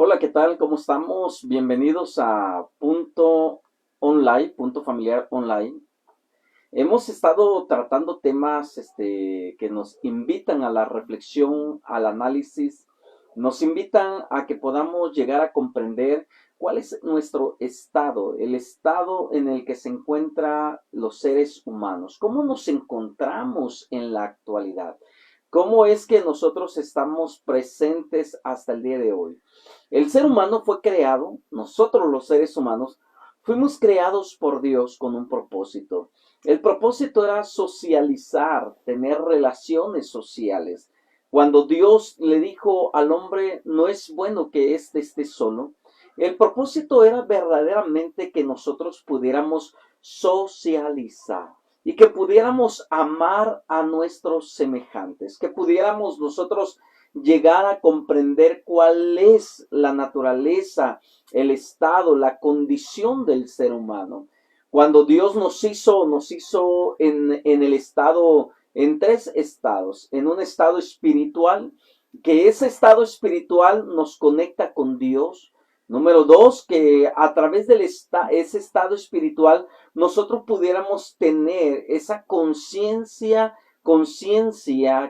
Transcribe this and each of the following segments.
Hola, ¿qué tal? ¿Cómo estamos? Bienvenidos a Punto Online, Punto Familiar Online. Hemos estado tratando temas que nos invitan a la reflexión, al análisis, nos invitan a que podamos llegar a comprender cuál es nuestro estado, el estado en el que se encuentran los seres humanos, cómo nos encontramos en la actualidad, cómo es que nosotros estamos presentes hasta el día de hoy. El ser humano fue creado, nosotros los seres humanos, fuimos creados por Dios con un propósito. El propósito era socializar, tener relaciones sociales. Cuando Dios le dijo al hombre, no es bueno que éste esté solo, el propósito era verdaderamente que nosotros pudiéramos socializar y que pudiéramos amar a nuestros semejantes, que pudiéramos nosotros llegar a comprender cuál es la naturaleza, el estado, la condición del ser humano. Cuando Dios nos hizo en el estado, en tres estados, en un estado espiritual, que ese estado espiritual nos conecta con Dios. Número dos, que a través de ese estado espiritual nosotros pudiéramos tener esa conciencia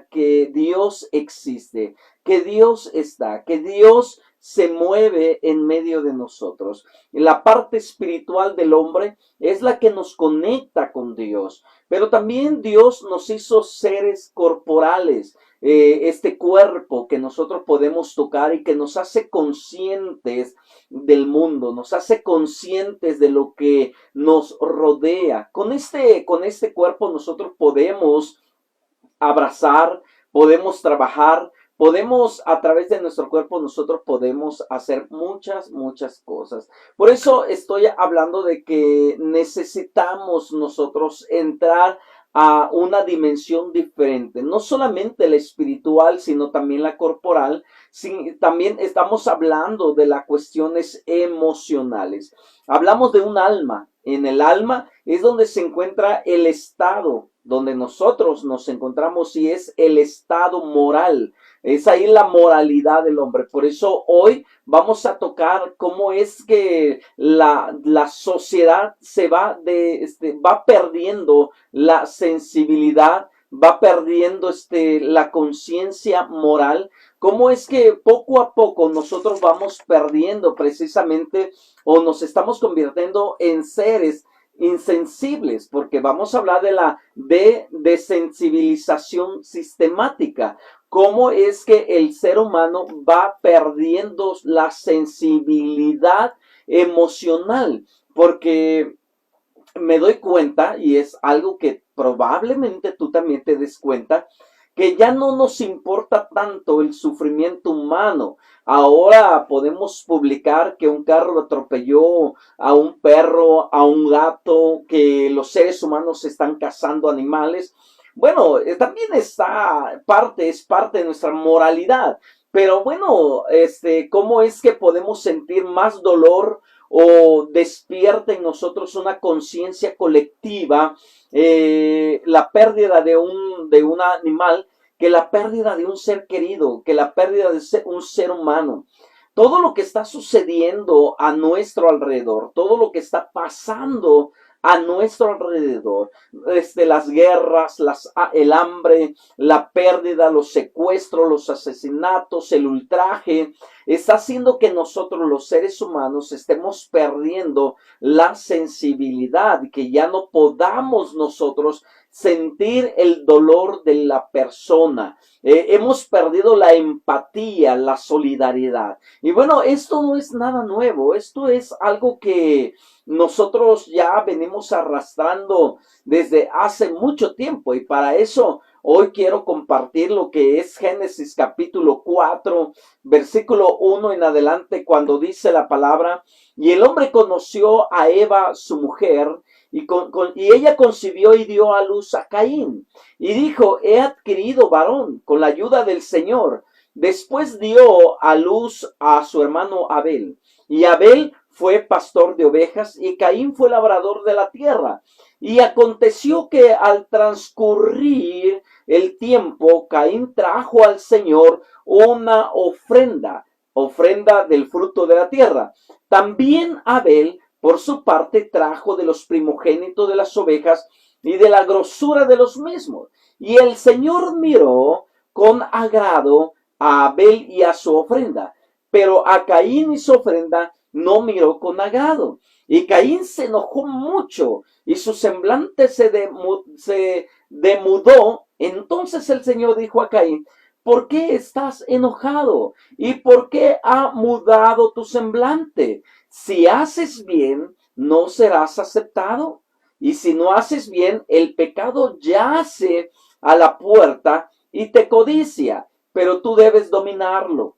que Dios existe, que Dios está, que Dios se mueve en medio de nosotros. La parte espiritual del hombre es la que nos conecta con Dios, pero también Dios nos hizo seres corporales, este cuerpo que nosotros podemos tocar y que nos hace conscientes del mundo, nos hace conscientes de lo que nos rodea. Con este cuerpo nosotros podemos abrazar, podemos trabajar, podemos a través de nuestro cuerpo nosotros podemos hacer muchas cosas. Por eso estoy hablando de que necesitamos nosotros entrar a una dimensión diferente, no solamente la espiritual, sino también la corporal. Sí, también estamos hablando de las cuestiones emocionales. Hablamos de un alma. En el alma es donde se encuentra el estado donde nosotros nos encontramos y es el estado moral. Es ahí la moralidad del hombre. Por eso hoy vamos a tocar cómo es que la sociedad va perdiendo la sensibilidad, va perdiendo la conciencia moral. Cómo es que poco a poco nosotros vamos perdiendo precisamente o nos estamos convirtiendo en seres insensibles, porque vamos a hablar de la desensibilización sistemática. Cómo es que el ser humano va perdiendo la sensibilidad emocional, porque me doy cuenta, y es algo que probablemente tú también te des cuenta, que ya no nos importa tanto el sufrimiento humano. Ahora podemos publicar que un carro atropelló a un perro, a un gato, que los seres humanos están cazando animales. Bueno, también es parte de nuestra moralidad. Pero bueno, ¿cómo es que podemos sentir más dolor o despierta en nosotros una conciencia colectiva, la pérdida de un animal, que la pérdida de un ser querido, que la pérdida de un ser humano? Todo lo que está sucediendo a nuestro alrededor, todo lo que está pasando a nuestro alrededor, las guerras, el hambre, la pérdida, los secuestros, los asesinatos, el ultraje, está haciendo que nosotros los seres humanos estemos perdiendo la sensibilidad, que ya no podamos nosotros sentir el dolor de la persona. Hemos perdido la empatía, la solidaridad. Y bueno, esto no es nada nuevo, esto es algo que nosotros ya venimos arrastrando desde hace mucho tiempo, y para eso hoy quiero compartir lo que es Génesis capítulo 4, versículo 1 en adelante, cuando dice la palabra: y el hombre conoció a Eva, su mujer, y ella concibió y dio a luz a Caín. Y dijo: he adquirido varón con la ayuda del Señor. Después dio a luz a su hermano Abel. Y Abel fue pastor de ovejas y Caín fue labrador de la tierra. Y aconteció que al transcurrir el tiempo, Caín trajo al Señor una ofrenda ofrenda del fruto de la tierra. También Abel, por su parte, trajo de los primogénitos de las ovejas y de la grosura de los mismos. Y el Señor miró con agrado a Abel y a su ofrenda, pero a Caín y su ofrenda no miró con agrado. Y Caín se enojó mucho y su semblante se demudó. Entonces el Señor dijo a Caín: ¿por qué estás enojado? ¿Y por qué ha mudado tu semblante? Si haces bien, no serás aceptado. Y si no haces bien, el pecado yace a la puerta y te codicia, pero tú debes dominarlo.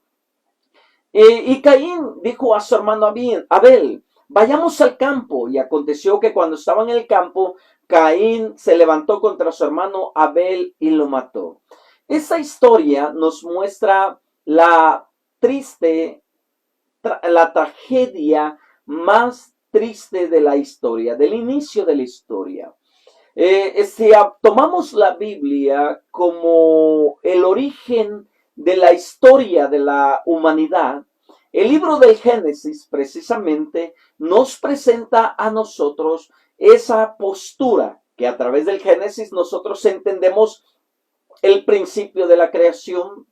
Y Caín dijo a su hermano Abel: vayamos al campo. Y aconteció que cuando estaban en el campo, Caín se levantó contra su hermano Abel y lo mató. Esa historia nos muestra la triste, la tragedia más triste de la historia, del inicio de la historia. Si tomamos la Biblia como el origen de la historia de la humanidad, el libro del Génesis precisamente nos presenta a nosotros esa postura que a través del Génesis nosotros entendemos el principio de la creación,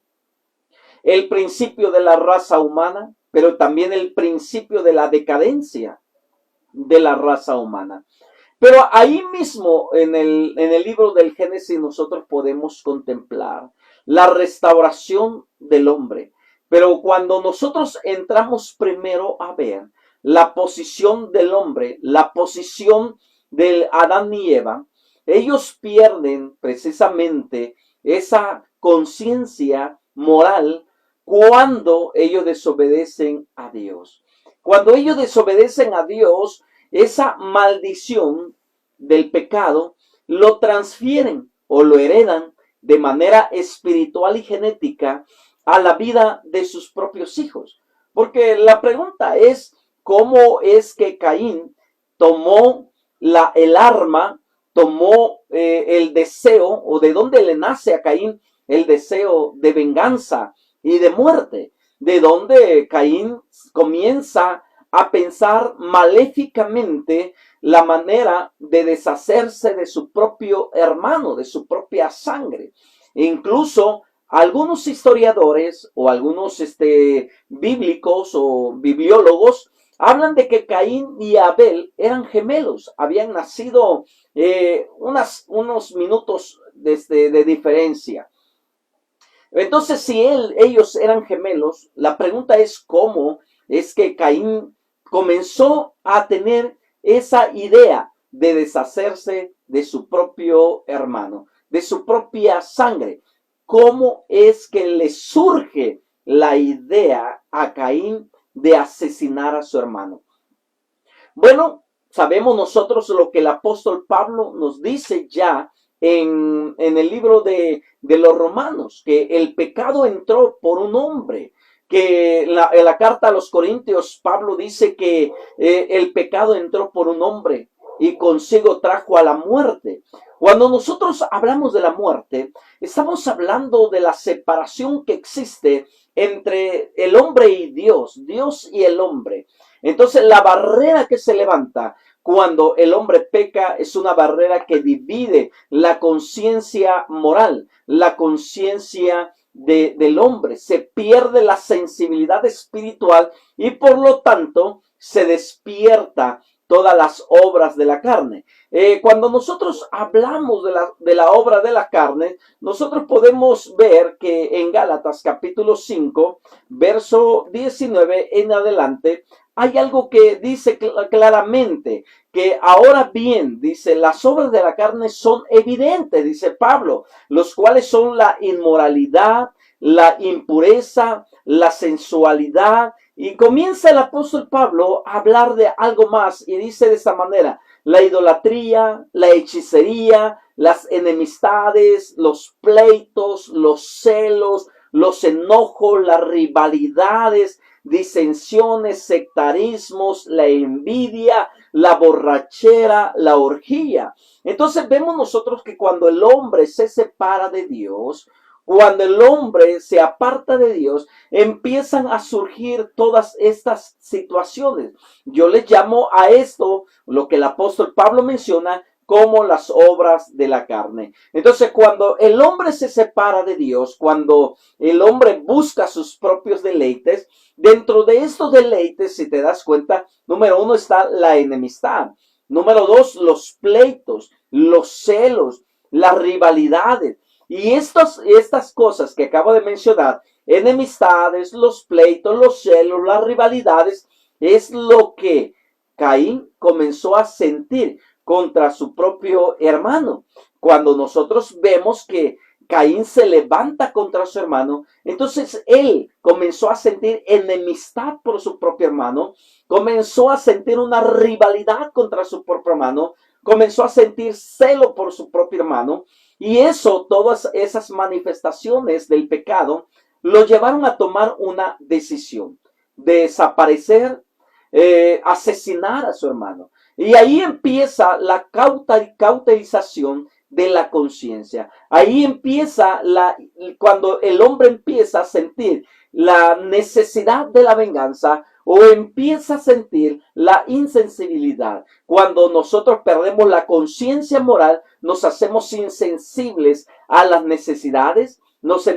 el principio de la raza humana, pero también el principio de la decadencia de la raza humana. Pero ahí mismo en el libro del Génesis nosotros podemos contemplar la restauración del hombre. Pero cuando nosotros entramos primero a ver la posición del hombre, la posición del Adán y Eva, ellos pierden precisamente esa conciencia moral cuando ellos desobedecen a Dios. Cuando ellos desobedecen a Dios, esa maldición del pecado lo transfieren o lo heredan de manera espiritual y genética a la vida de sus propios hijos. Porque la pregunta es, ¿cómo es que Caín tomó el arma, tomó el deseo, o de dónde le nace a Caín el deseo de venganza y de muerte? De dónde Caín comienza a pensar maléficamente la manera de deshacerse de su propio hermano, de su propia sangre. E incluso algunos historiadores o algunos bíblicos o bibliólogos hablan de que Caín y Abel eran gemelos, habían nacido unos minutos de diferencia. Entonces, si ellos eran gemelos, la pregunta es cómo es que Caín comenzó a tener esa idea de deshacerse de su propio hermano, de su propia sangre. ¿Cómo es que le surge la idea a Caín de asesinar a su hermano? Bueno, sabemos nosotros lo que el apóstol Pablo nos dice ya en el libro de los Romanos, que el pecado entró por un hombre, que en la carta a los Corintios Pablo dice que el pecado entró por un hombre y consigo trajo a la muerte. Cuando nosotros hablamos de la muerte, estamos hablando de la separación que existe entre el hombre y Dios, Dios y el hombre. Entonces la barrera que se levanta cuando el hombre peca es una barrera que divide la conciencia moral, la conciencia del hombre. Se pierde la sensibilidad espiritual y por lo tanto se despierta todas las obras de la carne. Cuando nosotros hablamos de la obra de la carne, nosotros podemos ver que en Gálatas capítulo 5, verso 19 en adelante, hay algo que dice claramente que ahora bien, dice, las obras de la carne son evidentes, dice Pablo, los cuales son la inmoralidad, la impureza, la sensualidad. Y comienza el apóstol Pablo a hablar de algo más y dice de esta manera: la idolatría, la hechicería, las enemistades, los pleitos, los celos, los enojos, las rivalidades, disensiones, sectarismos, la envidia, la borrachera, la orgía. Entonces vemos nosotros que cuando el hombre se separa de Dios, Cuando el hombre se aparta de Dios, empiezan a surgir todas estas situaciones. Yo les llamo a esto, lo que el apóstol Pablo menciona, como las obras de la carne. Entonces, cuando el hombre se separa de Dios, cuando el hombre busca sus propios deleites, dentro de estos deleites, si te das cuenta, número uno está la enemistad. Número dos, los pleitos, los celos, las rivalidades. Y estas cosas que acabo de mencionar, enemistades, los pleitos, los celos, las rivalidades, es lo que Caín comenzó a sentir contra su propio hermano. Cuando nosotros vemos que Caín se levanta contra su hermano, entonces él comenzó a sentir enemistad por su propio hermano, comenzó a sentir una rivalidad contra su propio hermano, comenzó a sentir celo por su propio hermano, y eso, todas esas manifestaciones del pecado, lo llevaron a tomar una decisión: desaparecer, asesinar a su hermano. Y ahí empieza la cauterización de la conciencia. Ahí empieza cuando el hombre empieza a sentir la necesidad de la venganza, o empieza a sentir la insensibilidad. Cuando nosotros perdemos la conciencia moral, nos hacemos insensibles a las necesidades, nos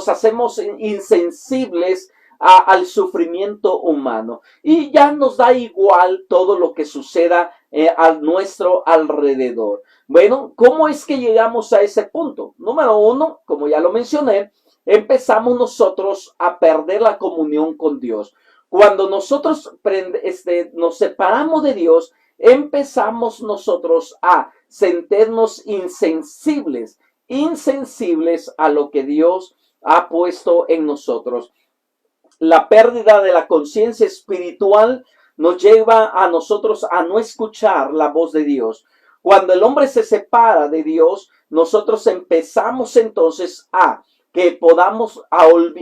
hacemos insensibles al sufrimiento humano, y ya nos da igual todo lo que suceda a nuestro alrededor. Bueno, ¿cómo es que llegamos a ese punto? Número uno, como ya lo mencioné, empezamos nosotros a perder la comunión con Dios. Cuando nosotros nos separamos de Dios, empezamos nosotros a sentirnos insensibles a lo que Dios ha puesto en nosotros. La pérdida de la conciencia espiritual nos lleva a nosotros a no escuchar la voz de Dios. Cuando el hombre se separa de Dios, nosotros empezamos entonces a que podamos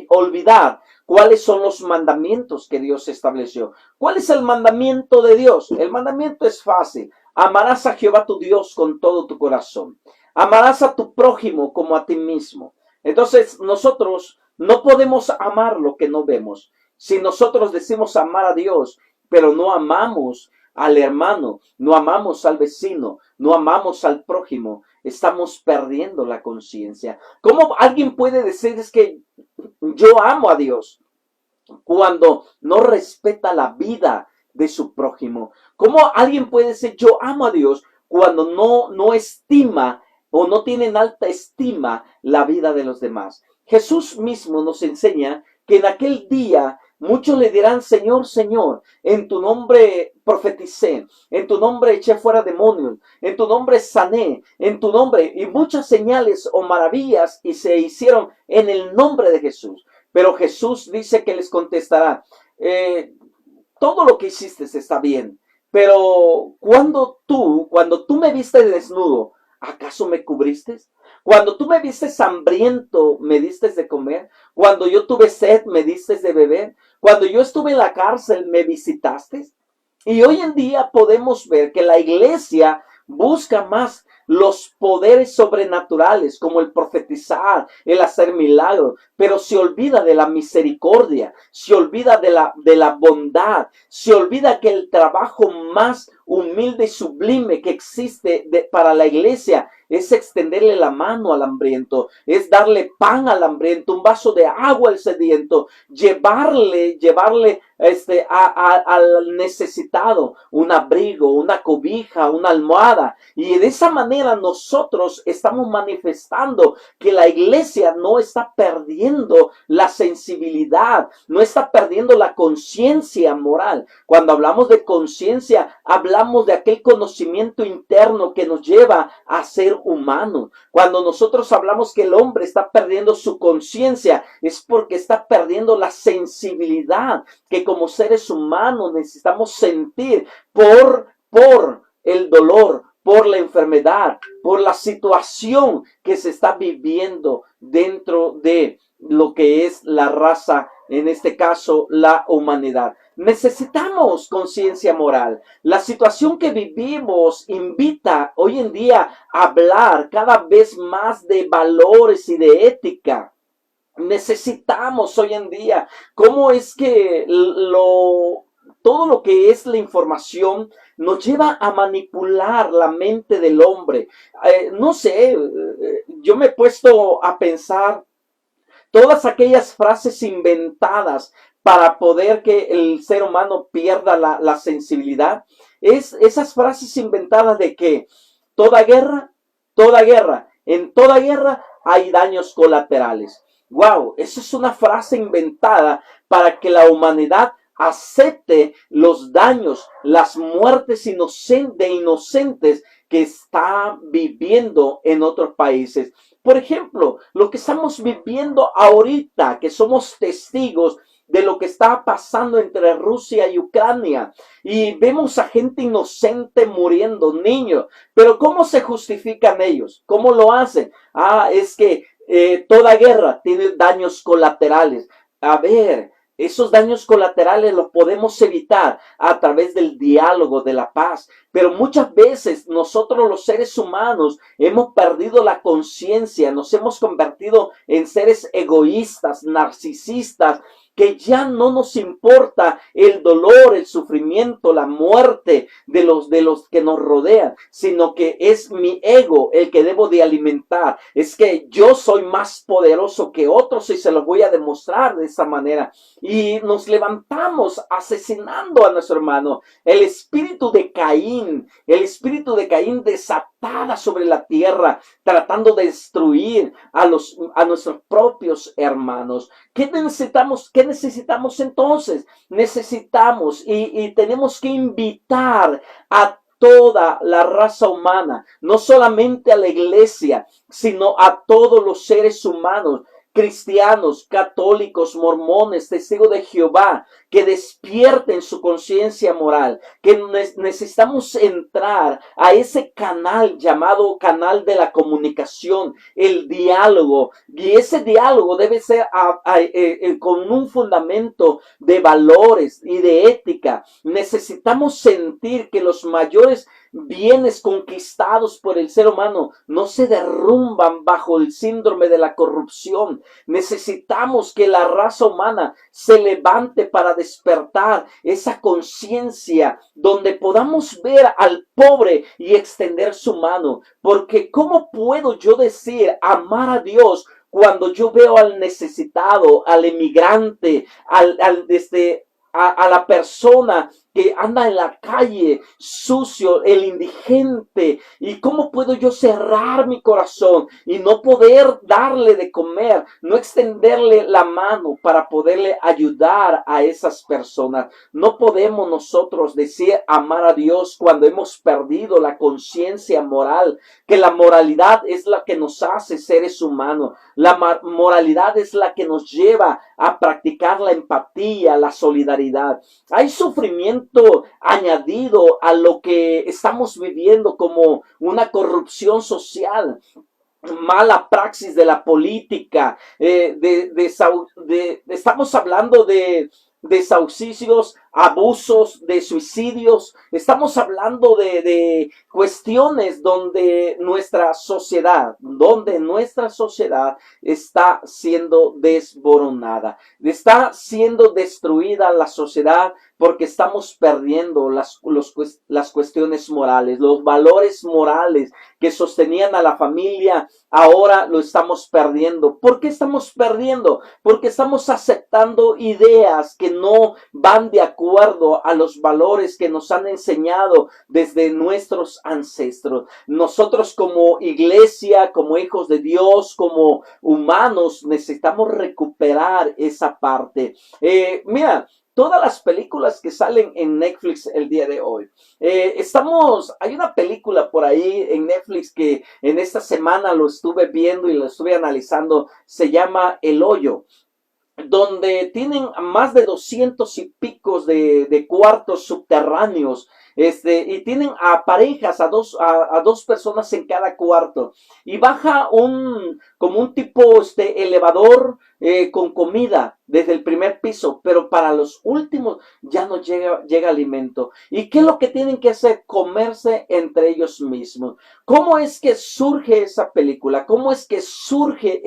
olvidar cuáles son los mandamientos que Dios estableció. ¿Cuál es el mandamiento de Dios? El mandamiento es fácil: amarás a Jehová tu Dios con todo tu corazón. Amarás a tu prójimo como a ti mismo. Entonces nosotros no podemos amar lo que no vemos. Si nosotros decimos amar a Dios, pero no amamos al hermano, no amamos al vecino, no amamos al prójimo, estamos perdiendo la conciencia. ¿Cómo alguien puede decir es que yo amo a Dios cuando no respeta la vida de su prójimo? ¿Cómo alguien puede decir yo amo a Dios cuando no estima o no tiene en alta estima la vida de los demás? Jesús mismo nos enseña que en aquel día muchos le dirán: Señor, Señor, en tu nombre profeticé, en tu nombre eché fuera demonios, en tu nombre sané, en tu nombre, y muchas señales o maravillas y se hicieron en el nombre de Jesús. Pero Jesús dice que les contestará: todo lo que hiciste está bien, pero cuando tú me viste desnudo, ¿acaso me cubriste? Cuando tú me viste hambriento, ¿me diste de comer? Cuando yo tuve sed, ¿me diste de beber? Cuando yo estuve en la cárcel, ¿me visitaste? Y hoy en día podemos ver que la iglesia busca más los poderes sobrenaturales, como el profetizar, el hacer milagros, pero se olvida de la misericordia, se olvida de la bondad, se olvida que el trabajo más humilde y sublime que existe para la iglesia es extenderle la mano al hambriento, es darle pan al hambriento, un vaso de agua al sediento, llevarle al necesitado un abrigo, una cobija, una almohada. Y de esa manera nosotros estamos manifestando que la iglesia no está perdiendo la sensibilidad, no está perdiendo la conciencia moral. Cuando hablamos de conciencia, hablamos de aquel conocimiento interno que nos lleva a ser humanos. Cuando nosotros hablamos que el hombre está perdiendo su conciencia, es porque está perdiendo la sensibilidad que como seres humanos necesitamos sentir por el dolor, por la enfermedad, por la situación que se está viviendo dentro de lo que es la raza, en este caso la humanidad. Necesitamos conciencia moral. La situación que vivimos invita hoy en día a hablar cada vez más de valores y de ética. necesitamos hoy en día. ¿Cómo es que todo lo que es la información nos lleva a manipular la mente del hombre? No sé, yo me he puesto a pensar todas aquellas frases inventadas para poder que el ser humano pierda la sensibilidad. Es esas frases inventadas de que toda guerra, en toda guerra hay daños colaterales. Wow, eso es una frase inventada para que la humanidad acepte los daños, las muertes de inocentes que está viviendo en otros países. Por ejemplo, lo que estamos viviendo ahorita, que somos testigos de lo que está pasando entre Rusia y Ucrania, y vemos a gente inocente muriendo, niños, pero ¿cómo se justifican ellos? ¿Cómo lo hacen? Es que toda guerra tiene daños colaterales. A ver, esos daños colaterales los podemos evitar a través del diálogo, de la paz. Pero muchas veces nosotros los seres humanos hemos perdido la conciencia, nos hemos convertido en seres egoístas, narcisistas, que ya no nos importa el dolor, el sufrimiento, la muerte de los que nos rodean, sino que es mi ego el que debo de alimentar. Es que yo soy más poderoso que otros y se los voy a demostrar de esa manera. Y nos levantamos asesinando a nuestro hermano. El espíritu de Caín desatada sobre la tierra, tratando de destruir a nuestros propios hermanos. ¿Qué necesitamos entonces? Necesitamos y tenemos que invitar a toda la raza humana, no solamente a la iglesia, sino a todos los seres humanos, cristianos, católicos, mormones, testigos de Jehová, que despierten su conciencia moral, que necesitamos entrar a ese canal llamado canal de la comunicación, el diálogo, y ese diálogo debe ser con un fundamento de valores y de ética. Necesitamos sentir que los mayores bienes conquistados por el ser humano no se derrumban bajo el síndrome de la corrupción. Necesitamos que la raza humana se levante para despertar esa conciencia donde podamos ver al pobre y extender su mano. Porque ¿cómo puedo yo decir amar a Dios cuando yo veo al necesitado, al emigrante, a la persona que anda en la calle sucio, el indigente? ¿Y cómo puedo yo cerrar mi corazón y no poder darle de comer, no extenderle la mano para poderle ayudar a esas personas? No podemos nosotros decir amar a Dios cuando hemos perdido la conciencia moral, que la moralidad es la que nos hace seres humanos. La moralidad es la que nos lleva a practicar la empatía, la solidaridad. Hay sufrimiento añadido a lo que estamos viviendo como una corrupción social, mala praxis de la política, estamos hablando de desahucios, abusos, de suicidios. Estamos hablando de cuestiones donde nuestra sociedad está siendo desboronada, está siendo destruida la sociedad porque estamos perdiendo las cuestiones morales, los valores morales que sostenían a la familia. Ahora lo estamos perdiendo. ¿Por qué estamos perdiendo? Porque estamos aceptando ideas que no van de acuerdo a los valores que nos han enseñado desde nuestros ancestros. Nosotros como iglesia, como hijos de Dios, como humanos, necesitamos recuperar esa parte. Mira, todas las películas que salen en Netflix el día de hoy. Hay una película por ahí en Netflix que en esta semana lo estuve viendo y lo estuve analizando. Se llama El Hoyo, donde tienen más de 200 y picos de cuartos subterráneos, y tienen a parejas, a dos personas en cada cuarto, y baja como un tipo elevador con comida desde el primer piso, pero para los últimos ya no llega alimento. ¿Y qué es lo que tienen que hacer? Comerse entre ellos mismos. ¿Cómo es que surge esa película? ¿Cómo es que surge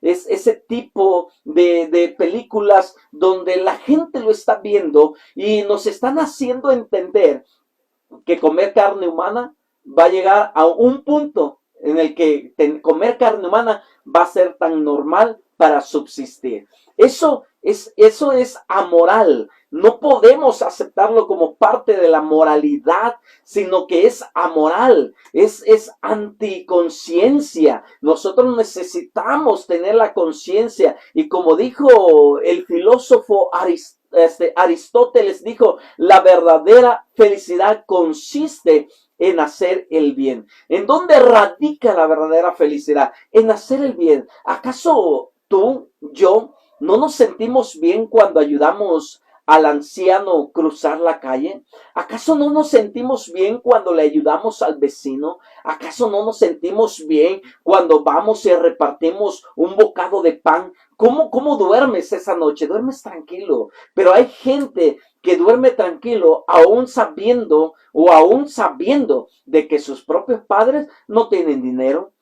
ese tipo de películas donde la gente lo está viendo y nos están haciendo entender que comer carne humana va a llegar a un punto en el que comer carne humana va a ser tan normal para subsistir? Eso es amoral. No podemos aceptarlo como parte de la moralidad, sino que es amoral, es anticonciencia. Nosotros necesitamos tener la conciencia. Y como dijo el filósofo Aristóteles, dijo, la verdadera felicidad consiste en hacer el bien. ¿En dónde radica la verdadera felicidad? En hacer el bien. ¿Acaso tú, yo, no nos sentimos bien cuando ayudamos al anciano cruzar la calle? ¿Acaso no nos sentimos bien cuando le ayudamos al vecino? ¿Acaso no nos sentimos bien cuando vamos y repartimos un bocado de pan? ¿Cómo duermes esa noche? Duermes tranquilo. Pero hay gente que duerme tranquilo aún sabiendo de que sus propios padres no tienen dinero.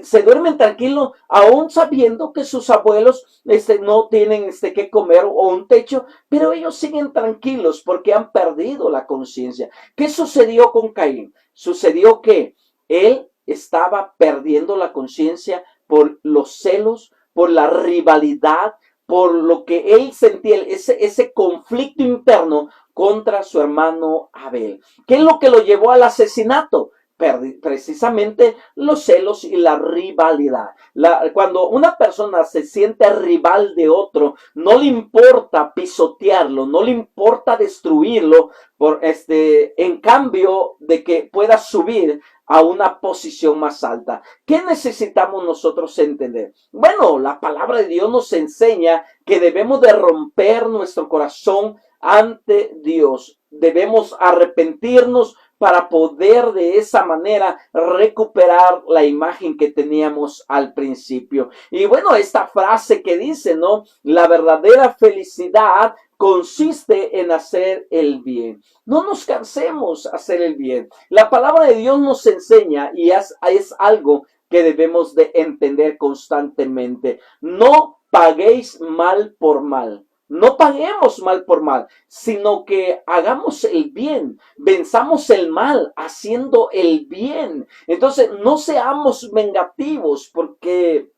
Se duermen tranquilos aún sabiendo que sus abuelos no tienen que comer o un techo, pero ellos siguen tranquilos porque han perdido la conciencia. ¿Qué sucedió con Caín? Sucedió que él estaba perdiendo la conciencia por los celos, por la rivalidad, por lo que él sentía, ese conflicto interno contra su hermano Abel. ¿Qué es lo que lo llevó al asesinato? Precisamente los celos y la rivalidad. Cuando una persona se siente rival de otro, no le importa pisotearlo, no le importa destruirlo, en cambio de que pueda subir a una posición más alta. ¿Qué necesitamos nosotros entender? Bueno, la palabra de Dios nos enseña que debemos de romper nuestro corazón ante Dios. Debemos arrepentirnos para poder de esa manera recuperar la imagen que teníamos al principio. Y bueno, esta frase que dice, ¿no? La verdadera felicidad consiste en hacer el bien. No nos cansemos de hacer el bien. La palabra de Dios nos enseña y es algo que debemos de entender constantemente. No paguéis mal por mal. No paguemos mal por mal, sino que hagamos el bien, venzamos el mal haciendo el bien. Entonces, no seamos vengativos porque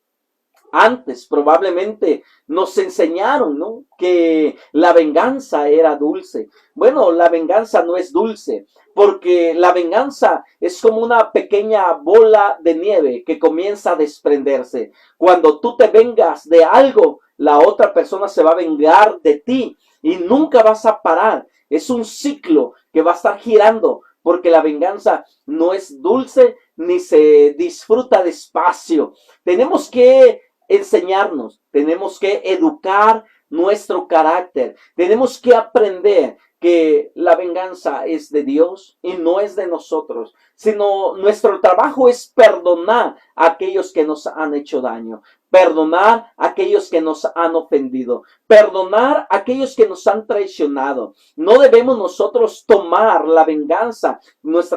antes probablemente nos enseñaron, ¿no?, que la venganza era dulce. Bueno, la venganza no es dulce, porque la venganza es como una pequeña bola de nieve que comienza a desprenderse. Cuando tú te vengas de algo, la otra persona se va a vengar de ti y nunca vas a parar. Es un ciclo que va a estar girando, porque la venganza no es dulce ni se disfruta despacio. Tenemos que enseñarnos, tenemos que educar nuestro carácter, tenemos que aprender que la venganza es de Dios y no es de nosotros, sino nuestro trabajo es perdonar a aquellos que nos han hecho daño, perdonar a aquellos que nos han ofendido, perdonar a aquellos que nos han traicionado. No debemos nosotros tomar la venganza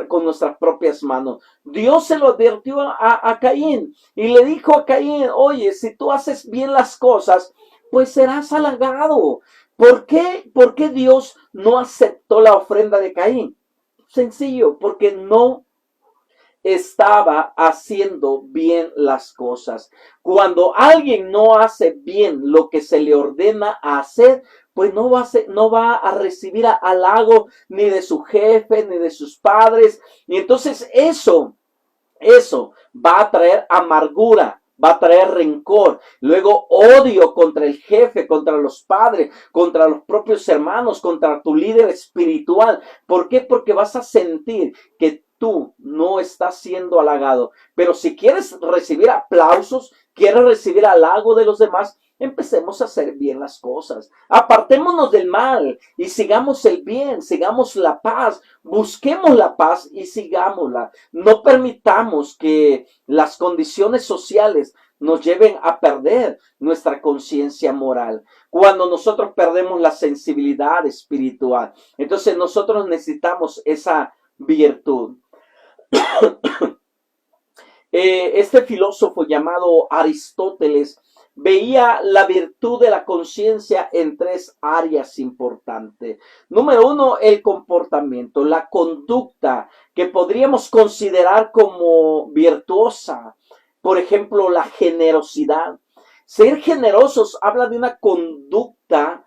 con nuestras propias manos. Dios se lo advirtió a Caín y le dijo a Caín, oye, si tú haces bien las cosas, pues serás halagado. ¿Por qué Dios no aceptó la ofrenda de Caín? Sencillo, porque no estaba haciendo bien las cosas. Cuando alguien no hace bien lo que se le ordena a hacer, pues no va a recibir halago ni de su jefe, ni de sus padres. Y entonces eso va a traer amargura, va a traer rencor, luego odio contra el jefe, contra los padres, contra los propios hermanos, contra tu líder espiritual. ¿Por qué? Porque vas a sentir que tú no estás siendo halagado. Pero si quieres recibir aplausos, quieres recibir halago de los demás, empecemos a hacer bien las cosas. Apartémonos del mal y sigamos el bien, sigamos la paz, busquemos la paz y sigámosla. No permitamos que las condiciones sociales nos lleven a perder nuestra conciencia moral. Cuando nosotros perdemos la sensibilidad espiritual. Entonces nosotros necesitamos esa virtud. Este filósofo llamado Aristóteles veía la virtud de la conciencia en tres áreas importantes. Número uno, el comportamiento, la conducta que podríamos considerar como virtuosa. Por ejemplo, la generosidad. Ser generosos habla de una conducta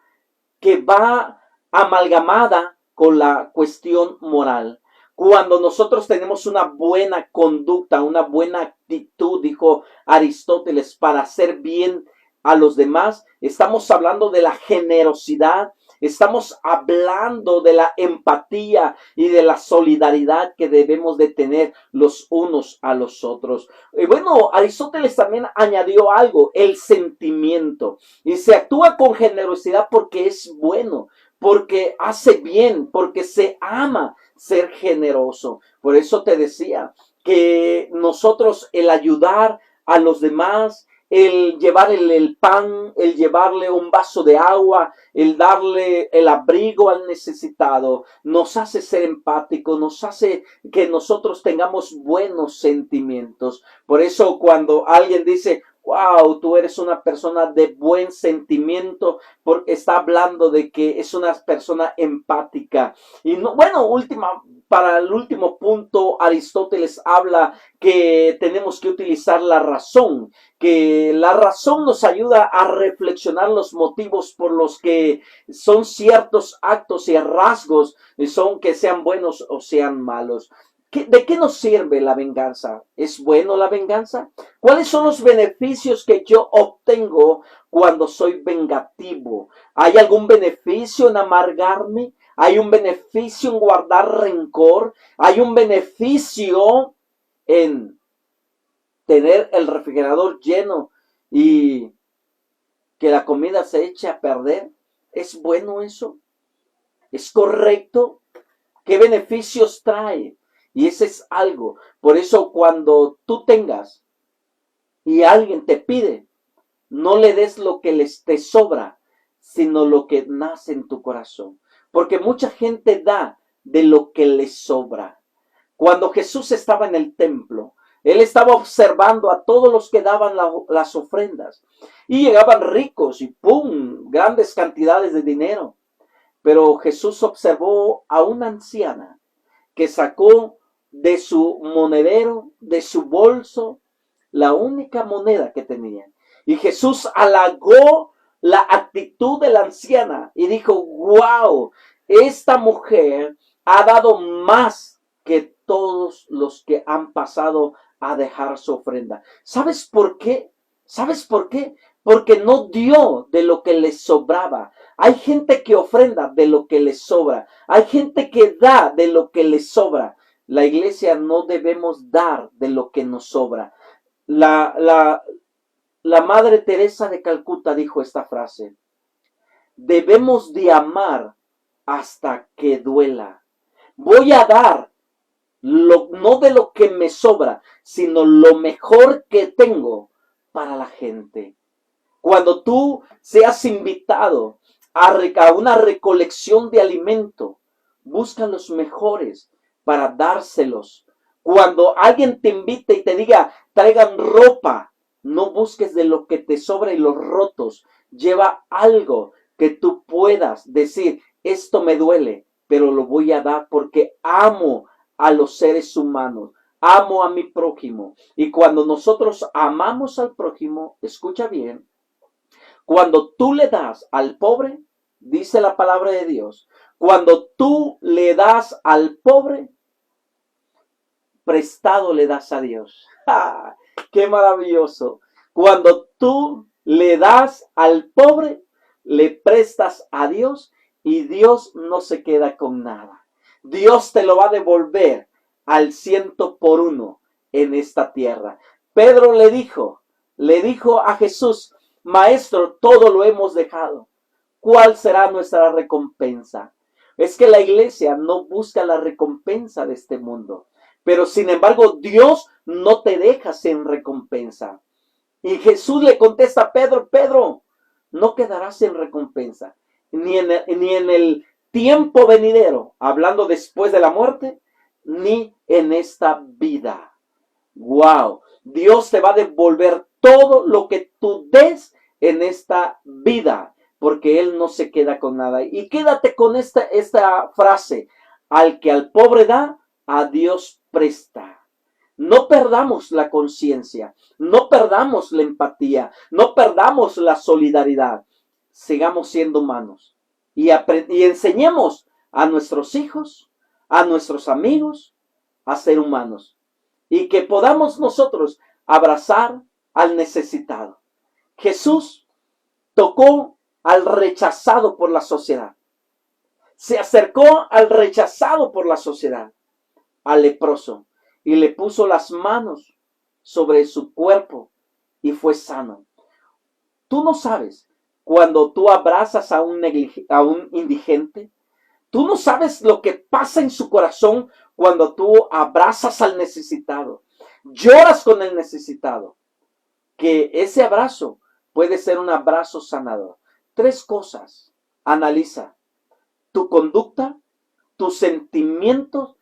que va amalgamada con la cuestión moral. Cuando nosotros tenemos una buena conducta, una buena actitud, dijo Aristóteles, para hacer bien a los demás, estamos hablando de la generosidad, estamos hablando de la empatía y de la solidaridad que debemos de tener los unos a los otros. Y bueno, Aristóteles también añadió algo, el sentimiento. Y se actúa con generosidad porque es bueno, porque hace bien, porque se ama ser generoso. Por eso te decía que nosotros el ayudar a los demás, el llevarle el pan, el llevarle un vaso de agua, el darle el abrigo al necesitado, nos hace ser empáticos, nos hace que nosotros tengamos buenos sentimientos. Por eso cuando alguien dice, wow, tú eres una persona de buen sentimiento, porque está hablando de que es una persona empática. Y no, bueno, para el último punto, Aristóteles habla que tenemos que utilizar la razón, que la razón nos ayuda a reflexionar los motivos por los que son ciertos actos y rasgos, son que sean buenos o sean malos. ¿De qué nos sirve la venganza? ¿Es bueno la venganza? ¿Cuáles son los beneficios que yo obtengo cuando soy vengativo? ¿Hay algún beneficio en amargarme? ¿Hay un beneficio en guardar rencor? ¿Hay un beneficio en tener el refrigerador lleno y que la comida se eche a perder? ¿Es bueno eso? ¿Es correcto? ¿Qué beneficios trae? Y ese es algo. Por eso cuando tú tengas y alguien te pide, no le des lo que les te sobra, sino lo que nace en tu corazón. Porque mucha gente da de lo que les sobra. Cuando Jesús estaba en el templo, él estaba observando a todos los que daban las ofrendas. Y llegaban ricos y ¡pum! Grandes cantidades de dinero. Pero Jesús observó a una anciana que sacó de su monedero, de su bolso, la única moneda que tenía. Y Jesús halagó la actitud de la anciana y dijo, wow, esta mujer ha dado más que todos los que han pasado a dejar su ofrenda. ¿Sabes por qué? ¿Sabes por qué? Porque no dio de lo que le sobraba. Hay gente que ofrenda de lo que le sobra. Hay gente que da de lo que le sobra. La iglesia no debemos dar de lo que nos sobra. La Madre Teresa de Calcuta dijo esta frase. Debemos de amar hasta que duela. Voy a dar no de lo que me sobra, sino lo mejor que tengo para la gente. Cuando tú seas invitado a una recolección de alimento, busca los mejores para dárselos. Cuando alguien te invite y te diga, traigan ropa, no busques de lo que te sobra y los rotos. Lleva algo que tú puedas decir, esto me duele, pero lo voy a dar porque amo a los seres humanos, amo a mi prójimo. Y cuando nosotros amamos al prójimo, escucha bien, cuando tú le das al pobre, dice la palabra de Dios, cuando tú le das al pobre, prestado le das a Dios. ¡Ah! ¡Qué maravilloso! Cuando tú le das al pobre, le prestas a Dios y Dios no se queda con nada. Dios te lo va a devolver al 100 por 1 en esta tierra. Pedro le dijo a Jesús, Maestro, todo lo hemos dejado. ¿Cuál será nuestra recompensa? Es que la iglesia no busca la recompensa de este mundo. Pero sin embargo, Dios no te deja sin recompensa. Y Jesús le contesta a Pedro, Pedro, no quedarás sin recompensa, ni en el tiempo venidero, hablando después de la muerte, ni en esta vida. Wow, Dios te va a devolver todo lo que tú des en esta vida, porque Él no se queda con nada. Y quédate con esta frase, al que al pobre da, a Dios presta. No perdamos la conciencia, no perdamos la empatía, no perdamos la solidaridad. Sigamos siendo humanos y enseñemos a nuestros hijos, a nuestros amigos, a ser humanos. Y que podamos nosotros abrazar al necesitado. Jesús tocó al rechazado por la sociedad. Se acercó al rechazado por la sociedad, al leproso, y le puso las manos sobre su cuerpo y fue sano. Tú no sabes, cuando tú abrazas a un indigente, tú no sabes lo que pasa en su corazón cuando tú abrazas al necesitado, lloras con el necesitado, que ese abrazo puede ser un abrazo sanador. 3 cosas, analiza: tu conducta, tus sentimientos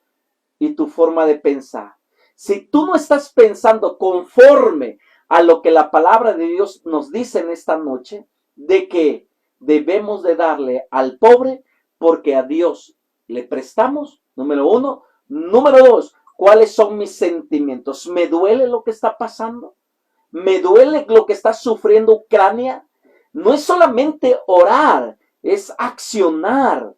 y tu forma de pensar. Si tú no estás pensando conforme a lo que la palabra de Dios nos dice en esta noche, de que debemos de darle al pobre porque a Dios le prestamos, número 1. Número 2, ¿cuáles son mis sentimientos? ¿Me duele lo que está pasando? ¿Me duele lo que está sufriendo Ucrania? No es solamente orar, es accionar.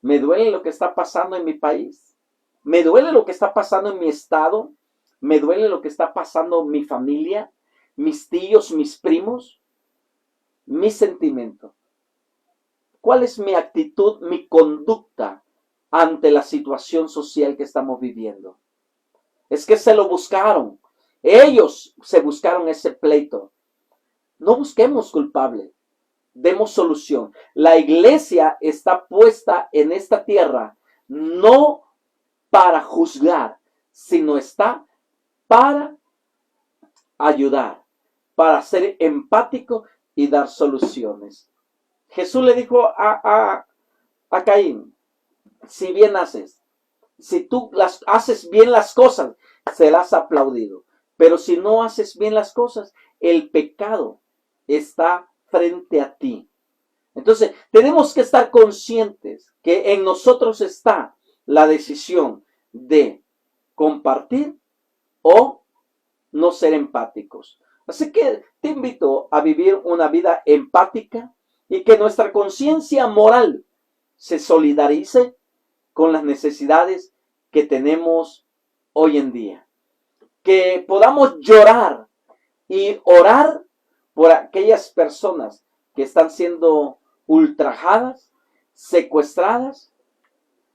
¿Me duele lo que está pasando en mi país? ¿Me duele lo que está pasando en mi estado? ¿Me duele lo que está pasando en mi familia? ¿Mis tíos, mis primos? Mi sentimiento. ¿Cuál es mi actitud, mi conducta ante la situación social que estamos viviendo? Es que se lo buscaron. Ellos se buscaron ese pleito. No busquemos culpable. Demos solución. La iglesia está puesta en esta tierra no para juzgar, sino está para ayudar, para ser empático y dar soluciones. Jesús le dijo a Caín, si bien haces, si tú haces bien las cosas, serás aplaudido. Pero si no haces bien las cosas, el pecado está frente a ti. Entonces, tenemos que estar conscientes que en nosotros está la decisión de compartir o no ser empáticos. Así que te invito a vivir una vida empática y que nuestra conciencia moral se solidarice con las necesidades que tenemos hoy en día. Que podamos llorar y orar por aquellas personas que están siendo ultrajadas, secuestradas.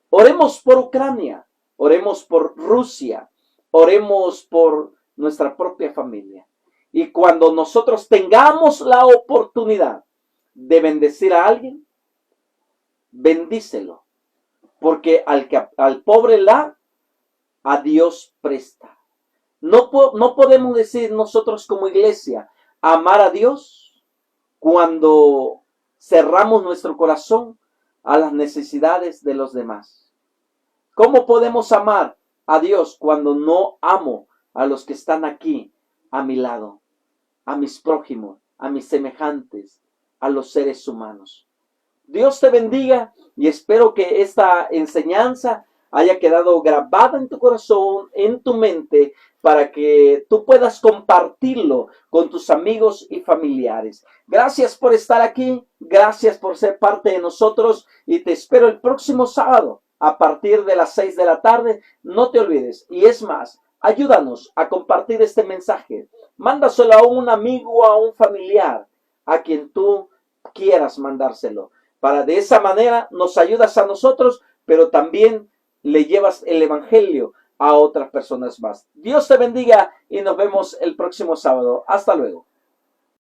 Oremos por Ucrania, oremos por Rusia, oremos por nuestra propia familia. Y cuando nosotros tengamos la oportunidad de bendecir a alguien, bendícelo. Porque al pobre da, a Dios presta. No podemos decir nosotros como iglesia amar a Dios cuando cerramos nuestro corazón a las necesidades de los demás. ¿Cómo podemos amar a Dios cuando no amo a los que están aquí a mi lado, a mis prójimos, a mis semejantes, a los seres humanos? Dios te bendiga y espero que esta enseñanza haya quedado grabada en tu corazón, en tu mente, para que tú puedas compartirlo con tus amigos y familiares. Gracias por estar aquí, gracias por ser parte de nosotros y te espero el próximo sábado a partir de las 6 de la tarde. No te olvides, y es más, ayúdanos a compartir este mensaje. Mándaselo a un amigo o a un familiar a quien tú quieras mandárselo. Para de esa manera nos ayudas a nosotros, pero también le llevas el evangelio a otras personas más. Dios te bendiga y nos vemos el próximo sábado. Hasta luego.